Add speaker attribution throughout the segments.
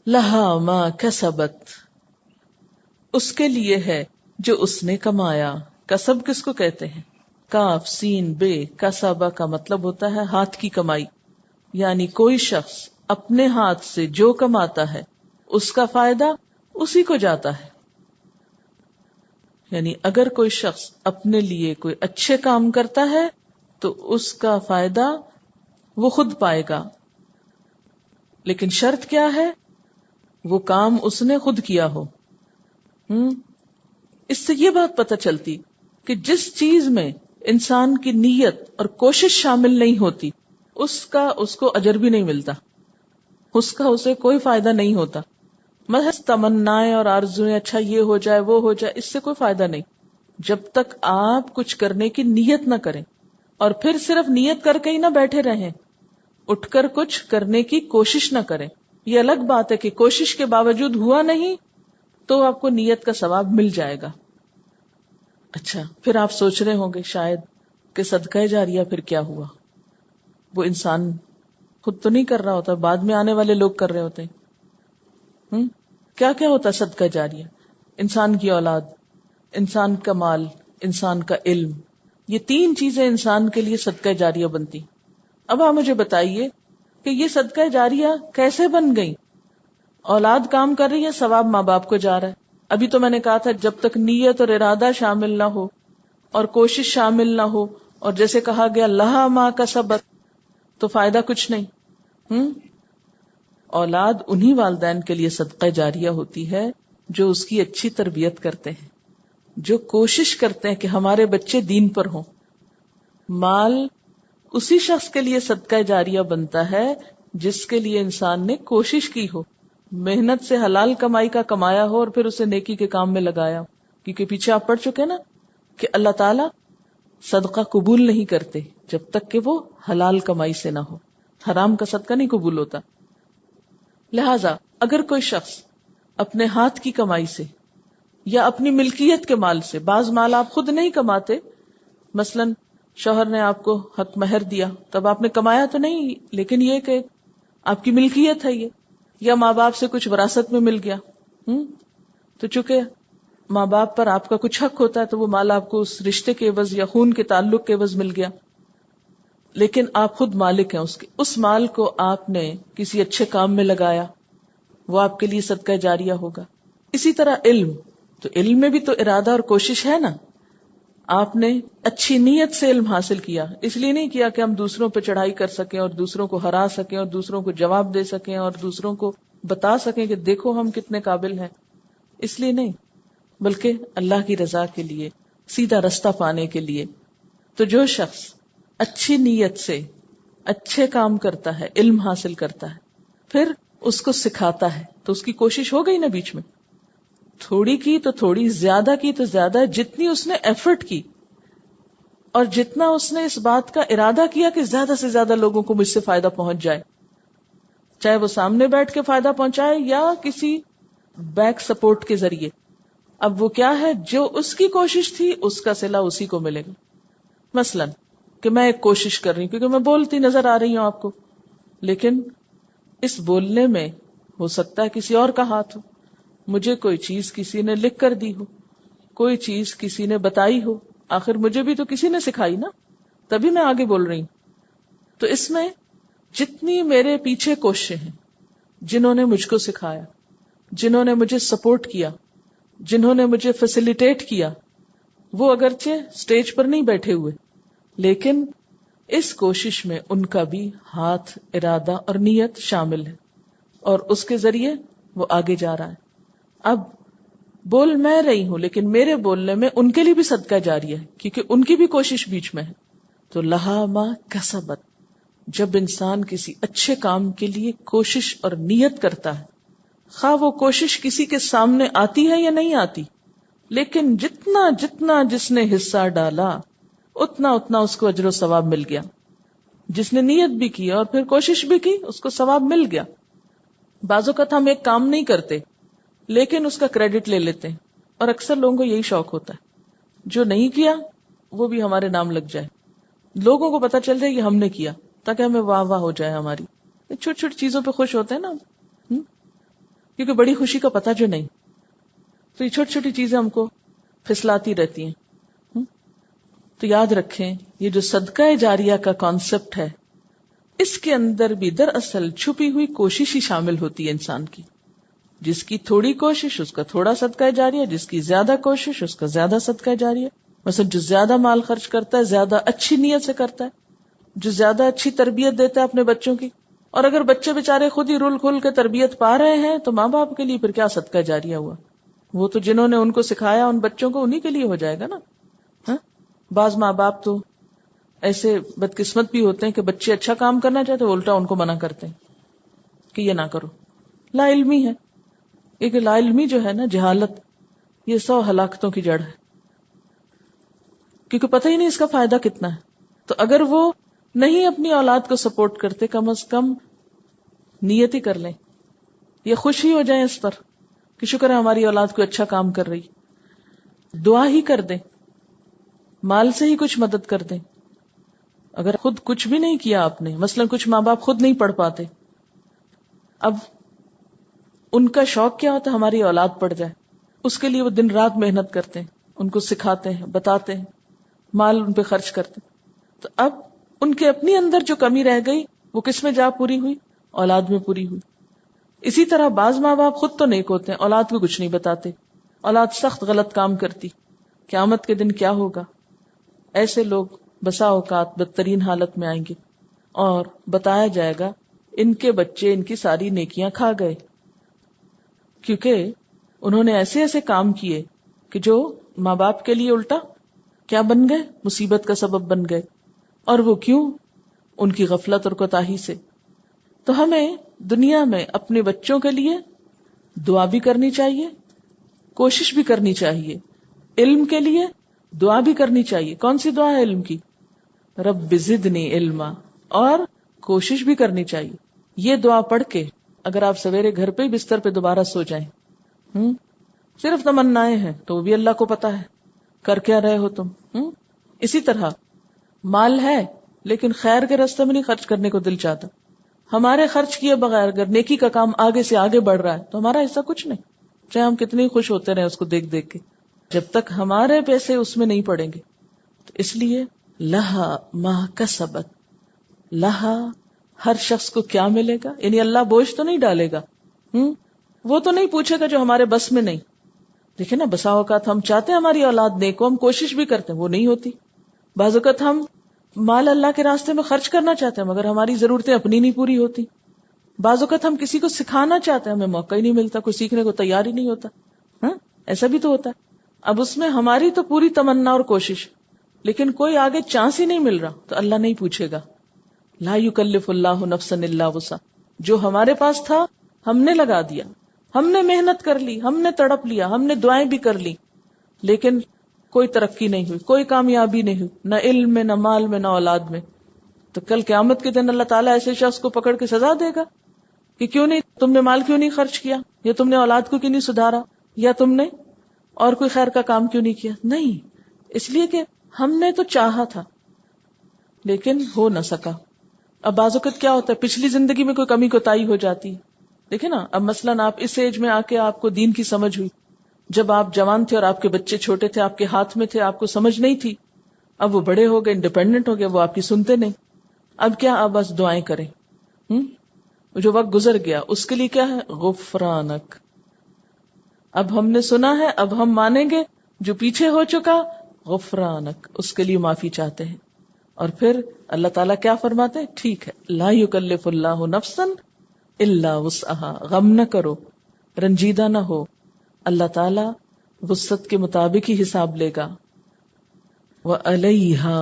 Speaker 1: لہا ما کسبت، اس کے لیے ہے جو اس نے کمایا. کسب کس کو کہتے ہیں؟ کاف سین بے، کسبہ کا مطلب ہوتا ہے ہاتھ کی کمائی. یعنی کوئی شخص اپنے ہاتھ سے جو کماتا ہے اس کا فائدہ اسی کو جاتا ہے. یعنی اگر کوئی شخص اپنے لیے کوئی اچھے کام کرتا ہے تو اس کا فائدہ وہ خود پائے گا، لیکن شرط کیا ہے؟ وہ کام اس نے خود کیا ہو. اس سے یہ بات پتہ چلتی کہ جس چیز میں انسان کی نیت اور کوشش شامل نہیں ہوتی اس کو اجر بھی نہیں ملتا، اسے کوئی فائدہ نہیں ہوتا. محض تمنائیں اور آرزویں، اچھا یہ ہو جائے وہ ہو جائے، اس سے کوئی فائدہ نہیں جب تک آپ کچھ کرنے کی نیت نہ کریں. اور پھر صرف نیت کر کے ہی نہ بیٹھے رہیں، اٹھ کر کچھ کرنے کی کوشش نہ کریں. یہ الگ بات ہے کہ کوشش کے باوجود ہوا نہیں تو آپ کو نیت کا ثواب مل جائے گا. اچھا، پھر آپ سوچ رہے ہوں گے شاید کہ صدقہ جاریہ پھر کیا ہوا؟ وہ انسان خود تو نہیں کر رہا ہوتا، بعد میں آنے والے لوگ کر رہے ہوتے ہیں. کیا کیا ہوتا صدقہ جاریہ؟ انسان کی اولاد، انسان کا مال، انسان کا علم، یہ تین چیزیں انسان کے لیے صدقہ جاریہ بنتی. اب آپ مجھے بتائیے کہ یہ صدقہ جاریہ کیسے بن گئی؟ اولاد کام کر رہی ہے، ثواب ماں باپ کو جا رہا ہے. ابھی تو میں نے کہا تھا جب تک نیت اور ارادہ شامل نہ ہو اور کوشش شامل نہ ہو، اور جیسے کہا گیا لہا ما کسبت، تو فائدہ کچھ نہیں. اولاد انہی والدین کے لیے صدقہ جاریہ ہوتی ہے جو اس کی اچھی تربیت کرتے ہیں، جو کوشش کرتے ہیں کہ ہمارے بچے دین پر ہوں. مال اسی شخص کے لیے صدقہ جاریہ بنتا ہے جس کے لیے انسان نے کوشش کی ہو، محنت سے حلال کمائی کا کمایا ہو اور پھر اسے نیکی کے کام میں لگایا ہو. کیونکہ پیچھے آپ پڑھ چکے نا کہ اللہ تعالی صدقہ قبول نہیں کرتے جب تک کہ وہ حلال کمائی سے نہ ہو. حرام کا صدقہ نہیں قبول ہوتا. لہذا اگر کوئی شخص اپنے ہاتھ کی کمائی سے یا اپنی ملکیت کے مال سے، بعض مال آپ خود نہیں کماتے، مثلا شوہر نے آپ کو حق مہر دیا، تب آپ نے کمایا تو نہیں، لیکن یہ کہ آپ کی ملکیت ہے یہ، یا ماں باپ سے کچھ وراثت میں مل گیا، تو چونکہ ماں باپ پر آپ کا کچھ حق ہوتا ہے تو وہ مال آپ کو اس رشتے کے عوض یا خون کے تعلق کے عوض مل گیا، لیکن آپ خود مالک ہیں اس مال کو آپ نے کسی اچھے کام میں لگایا، وہ آپ کے لیے صدقہ جاریہ ہوگا. اسی طرح علم، تو علم میں بھی تو ارادہ اور کوشش ہے نا. آپ نے اچھی نیت سے علم حاصل کیا، اس لیے نہیں کیا کہ ہم دوسروں پہ چڑھائی کر سکیں اور دوسروں کو ہرا سکیں اور دوسروں کو جواب دے سکیں اور دوسروں کو بتا سکیں کہ دیکھو ہم کتنے قابل ہیں، اس لیے نہیں، بلکہ اللہ کی رضا کے لیے، سیدھا رستہ پانے کے لیے. تو جو شخص اچھی نیت سے اچھے کام کرتا ہے، علم حاصل کرتا ہے، پھر اس کو سکھاتا ہے، تو اس کی کوشش ہو گئی نا بیچ میں، تھوڑی کی تو تھوڑی، زیادہ کی تو زیادہ، جتنی اس نے ایفرٹ کی اور جتنا اس نے اس بات کا ارادہ کیا کہ زیادہ سے زیادہ لوگوں کو مجھ سے فائدہ پہنچ جائے، چاہے وہ سامنے بیٹھ کے فائدہ پہنچائے یا کسی بیک سپورٹ کے ذریعے. اب وہ کیا ہے، جو اس کی کوشش تھی اس کا صلہ اسی کو ملے گا. مثلا کہ میں ایک کوشش کر رہی ہوں کیونکہ میں بولتی نظر آ رہی ہوں آپ کو، لیکن اس بولنے میں ہو سکتا ہے کسی اور کا ہاتھ ہو، مجھے کوئی چیز کسی نے لکھ کر دی ہو، کوئی چیز کسی نے بتائی ہو، آخر مجھے بھی تو کسی نے سکھائی نا، تبھی میں آگے بول رہی ہوں. تو اس میں جتنی میرے پیچھے کوششیں ہیں، جنہوں نے مجھ کو سکھایا، جنہوں نے مجھے سپورٹ کیا، جنہوں نے مجھے فیسیلیٹیٹ کیا، وہ اگرچہ سٹیج پر نہیں بیٹھے ہوئے، لیکن اس کوشش میں ان کا بھی ہاتھ، ارادہ اور نیت شامل ہے، اور اس کے ذریعے وہ آگے جا رہا ہے. اب بول میں رہی ہوں لیکن میرے بولنے میں ان کے لیے بھی صدقہ جاریہ ہے، کیونکہ ان کی بھی کوشش بیچ میں ہے. تو لہا ما کسبت، جب انسان کسی اچھے کام کے لیے کوشش اور نیت کرتا ہے، خواہ وہ کوشش کسی کے سامنے آتی ہے یا نہیں آتی، لیکن جتنا جتنا جس نے حصہ ڈالا اتنا اتنا اس کو اجر و ثواب مل گیا. جس نے نیت بھی کی اور پھر کوشش بھی کی اس کو ثواب مل گیا. بعض اوقات ہم ایک کام نہیں کرتے لیکن اس کا کریڈٹ لے لیتے ہیں، اور اکثر لوگوں کو یہی شوق ہوتا ہے جو نہیں کیا وہ بھی ہمارے نام لگ جائے، لوگوں کو پتا چل جائے کہ ہم نے کیا، تاکہ ہمیں واہ واہ ہو جائے ہماری. چھوٹی چھوٹی چیزوں پہ خوش ہوتے ہیں نا. کیونکہ بڑی خوشی کا پتہ جو نہیں. تو یہ چھوٹی چھوٹی چیزیں ہم کو پھسلاتی رہتی ہیں. تو یاد رکھیں یہ جو صدقہ جاریہ کا کانسیپٹ ہے اس کے اندر بھی دراصل چھپی ہوئی کوشش ہی شامل ہوتی ہے انسان کی. جس کی تھوڑی کوشش اس کا تھوڑا صدقہ جاریہ، جس کی زیادہ کوشش اس کا زیادہ صدقہ جاریہ. مثلا جو زیادہ مال خرچ کرتا ہے زیادہ اچھی نیت سے کرتا ہے، جو زیادہ اچھی تربیت دیتا ہے اپنے بچوں کی. اور اگر بچے بےچارے خود ہی رول کھول کے تربیت پا رہے ہیں تو ماں باپ کے لیے پھر کیا صدقہ جاریہ ہوا؟ وہ تو جنہوں نے ان کو سکھایا ان بچوں کو انہی کے لیے ہو جائے گا نا. ہاں بعض ماں باپ تو ایسے بدقسمت بھی ہوتے ہیں کہ بچے اچھا کام کرنا چاہتے ہیں الٹا ان کو منع کرتے ہیں کہ یہ نہ کرو. لا علمی ہے. ایک لا علمی جو ہے نا، جہالت، یہ 100 ہلاکتوں کی جڑ ہے، کیونکہ پتہ ہی نہیں اس کا فائدہ کتنا ہے. تو اگر وہ نہیں اپنی اولاد کو سپورٹ کرتے، کم از کم نیت ہی کر لیں یا خوش ہی ہو جائیں اس پر کہ شکر ہے ہماری اولاد کو اچھا کام کر رہی. دعا ہی کر دیں، مال سے ہی کچھ مدد کر دیں. اگر خود کچھ بھی نہیں کیا آپ نے، مثلا کچھ ماں باپ خود نہیں پڑھ پاتے، اب ان کا شوق کیا ہوتا ہے ہماری اولاد پڑھ جائے، اس کے لیے وہ دن رات محنت کرتے ہیں، ان کو سکھاتے ہیں، بتاتے ہیں، مال ان پہ خرچ کرتے ہیں. تو اب ان کے اپنی اندر جو کمی رہ گئی وہ کس میں جا پوری ہوئی؟ اولاد میں پوری ہوئی. اسی طرح بعض ماں باپ خود تو نیک ہوتے ہیں، اولاد کو کچھ نہیں بتاتے، اولاد سخت غلط کام کرتی، قیامت کے دن کیا ہوگا؟ ایسے لوگ بسا اوقات بدترین حالت میں آئیں گے اور بتایا جائے گا ان کے بچے ان کی ساری نیکیاں کھا گئے، کیونکہ انہوں نے ایسے ایسے کام کیے کہ جو ماں باپ کے لیے الٹا کیا بن گئے؟ مصیبت کا سبب بن گئے. اور وہ کیوں؟ ان کی غفلت اور کوتاہی سے. تو ہمیں دنیا میں اپنے بچوں کے لیے دعا بھی کرنی چاہیے، کوشش بھی کرنی چاہیے. علم کے لیے دعا بھی کرنی چاہیے. کون سی دعا ہے علم کی؟ رب زدنی علما. اور کوشش بھی کرنی چاہیے. یہ دعا پڑھ کے اگر آپ سویرے گھر پہ ہی بستر پہ دوبارہ سو جائیں، صرف تمنائیں ہیں تو وہ بھی اللہ کو پتا ہے کر کیا رہے ہو تم. اسی طرح مال ہے لیکن خیر کے راستے میں نہیں خرچ کرنے کو دل چاہتا. ہمارے خرچ کیے بغیر اگر نیکی کا کام آگے سے آگے بڑھ رہا ہے تو ہمارا حصہ کچھ نہیں، چاہے ہم کتنے خوش ہوتے رہے اس کو دیکھ دیکھ کے، جب تک ہمارے پیسے اس میں نہیں پڑیں گے. تو اس لیے لہا ما کسبت، لہا ہر شخص کو کیا ملے گا، یعنی اللہ بوجھ تو نہیں ڈالے گا، وہ تو نہیں پوچھے گا جو ہمارے بس میں نہیں. دیکھیں نا بسا اوقات ہم چاہتے ہیں ہماری اولاد نیک ہو، ہم کوشش بھی کرتے ہیں وہ نہیں ہوتی. بعض اوقات ہم مال اللہ کے راستے میں خرچ کرنا چاہتے ہیں مگر ہماری ضرورتیں اپنی نہیں پوری ہوتی. بعض اوقات ہم کسی کو سکھانا چاہتے ہیں، ہمیں موقع ہی نہیں ملتا، کوئی سیکھنے کو تیار ہی نہیں ہوتا. ایسا بھی تو ہوتا ہے. اب اس میں ہماری تو پوری تمنا اور کوشش، لیکن کوئی آگے چانس ہی نہیں مل رہا تو اللہ نہیں پوچھے گا. لا یکلف اللہ نفسا الا وسعها. جو ہمارے پاس تھا ہم نے لگا دیا، ہم نے محنت کر لی، ہم نے تڑپ لیا، ہم نے دعائیں بھی کر لی، لیکن کوئی ترقی نہیں ہوئی، کوئی کامیابی نہیں ہوئی، نہ علم میں، نہ مال میں، نہ اولاد میں. تو کل قیامت کے دن اللہ تعالیٰ ایسے شخص کو پکڑ کے سزا دے گا کہ کیوں نہیں تم نے مال کیوں نہیں خرچ کیا، یا تم نے اولاد کو کیوں نہیں سدھارا، یا تم نے اور کوئی خیر کا کام کیوں نہیں کیا. نہیں، اس لیے کہ ہم نے تو چاہا تھا لیکن ہو نہ سکا. اب بعض اوقات کیا ہوتا ہے پچھلی زندگی میں کوئی کمی کوتاہی ہو جاتی ہے. دیکھیں نا، اب مثلاً آپ اس ایج میں آ کے آپ کو دین کی سمجھ ہوئی، جب آپ جوان تھے اور آپ کے بچے چھوٹے تھے، آپ کے ہاتھ میں تھے، آپ کو سمجھ نہیں تھی. اب وہ بڑے ہو گئے، انڈیپینڈنٹ ہو گئے، وہ آپ کی سنتے نہیں. اب کیا؟ اب بس دعائیں کریں. جو وقت گزر گیا اس کے لیے کیا ہے؟ غفرانک. اب ہم نے سنا ہے، اب ہم مانیں گے. جو پیچھے ہو چکا غفرانک، اس کے لیے معافی چاہتے ہیں. اور پھر اللہ تعالیٰ کیا فرماتے ہیں؟ ٹھیک ہے، لا یکلف اللہ نفسا الا وسعها. غم نہ کرو، رنجیدہ نہ ہو، اللہ تعالیٰ وسعت کے مطابق ہی حساب لے گا. وعلیہا،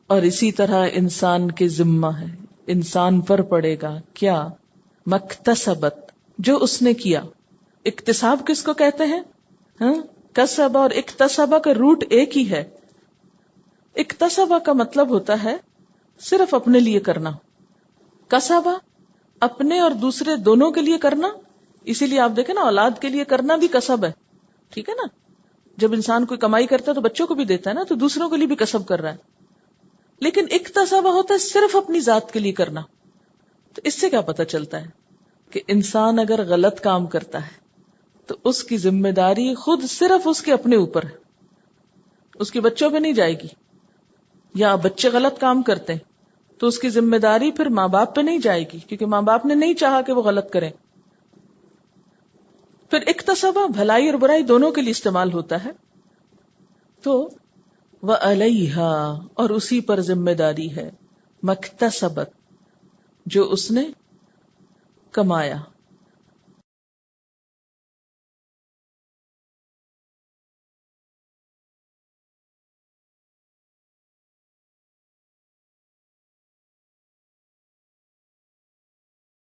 Speaker 1: اور اسی طرح انسان کے ذمہ ہے، انسان پر پڑے گا کیا؟ مکتسبت، جو اس نے کیا. اکتساب کس کو کہتے ہیں؟ کسبہ اور اکتسبہ کا روٹ ایک ہی ہے. اکتسبہ کا مطلب ہوتا ہے صرف اپنے لیے کرنا، کسبہ اپنے اور دوسرے دونوں کے لیے کرنا. اسی لیے آپ دیکھیں نا، اولاد کے لیے کرنا بھی کسب ہے، ٹھیک ہے نا. جب انسان کوئی کمائی کرتا ہے تو بچوں کو بھی دیتا ہے نا، تو دوسروں کے لیے بھی کسب کر رہا ہے. لیکن اکتسبہ ہوتا ہے صرف اپنی ذات کے لیے کرنا. تو اس سے کیا پتہ چلتا ہے؟ کہ انسان اگر غلط کام کرتا ہے تو اس کی ذمہ داری خود صرف اس کے اپنے اوپر ہے، اس کے بچوں پہ نہیں جائے گی. یا بچے غلط کام کرتے ہیں تو اس کی ذمہ داری پھر ماں باپ پہ نہیں جائے گی، کیونکہ ماں باپ نے نہیں چاہا کہ وہ غلط کریں. پھر اکتسبہ بھلائی اور برائی دونوں کے لیے استعمال ہوتا ہے. تو وَعَلَيْهَا اور اسی پر ذمہ داری ہے، مکتسبت جو اس نے کمایا.